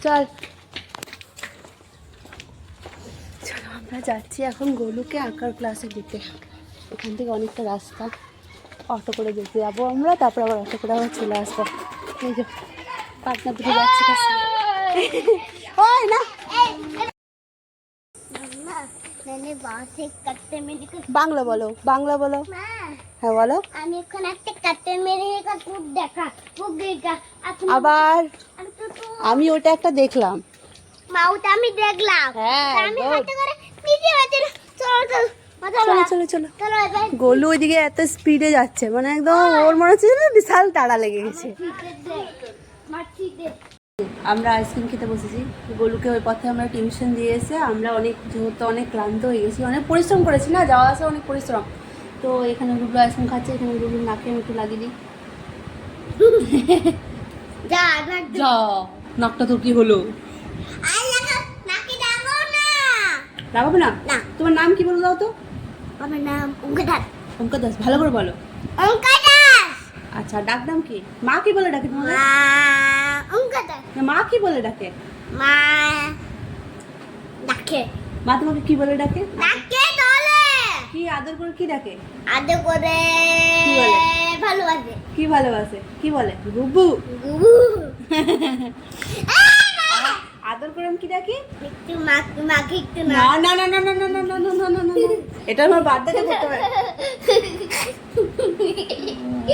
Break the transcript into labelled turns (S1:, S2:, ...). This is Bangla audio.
S1: চল চলো আমরা যাচ্ছি এখন গোলুকে আঁকার ক্লাসে দিতে। এখান থেকে অনেকটা রাস্তা, অটো করে যেতে যাবো আমরা, তারপর আবার অটো করে আবার চলে আসবো। এই যে পাটনা পুজো যাচ্ছি কাছে। ওই না বাংলা বলো, বাংলা বলো। হ্যাঁ বলো।
S2: আমি এখন একটা কাটতে মেরে কুক দেখা কুক দেখা
S1: আবার আমি ওটা একটা দেখলাম,
S2: মাউটা আমি দেখলাম।
S1: হ্যাঁ
S2: আমি হাতে করে নিচে বাজে। চলো চলো
S1: চলো চলো চলো।
S2: চলো এবার
S1: গোলু ওইদিকে এত স্পিডে যাচ্ছে, মানে একদম ওর মনে হচ্ছে না বিশাল তাড়া লেগে গেছে। আমরা আইসক্রিম খেতে বসেছি। গোলুকে ওই পথে আমরা টিউশন দিয়ে এসে আমরা যেহেতু অনেক ক্লান্ত হয়ে গেছি, অনেক পরিশ্রম করেছি না, যাওয়া আসা অনেক পরিশ্রম। তো এখানে গুগলো আইসক্রিম খাচ্ছে, এখানে গুগলোর নাকে আমি একটু লাগিয়ে দিই।
S2: যা
S1: নাকটা তোর কি হলো? লাগাবো না? তোমার নাম কি বলে দাও তো?
S2: আমার নাম অঙ্কা দাস।
S1: অঙ্কা দাস, ভালো করে বলো।
S2: অঙ্কা দাস।
S1: আচ্ছা, ডাক নাম কি? মা কি বলে ডাকে তোমাকে?
S2: অঙ্কা দাস।
S1: মা কি বলে ডাকে?
S2: মা ডাকে।
S1: মা তোমাকে কি বলে ডাকে?
S2: ডাকে দলে।
S1: কি আদর করে কি ডাকে?
S2: আদর করে
S1: কি বলে?
S2: ভালোবাসে।
S1: কি ভালোবাসে? কি বলে? গুবু।
S2: গুবু।
S1: আদর করে আমি কি ডাকি?
S2: একটু মাকে একটু
S1: না না না না না না না না না না না না, এটা আমার বার্থডেতে করতে হবে।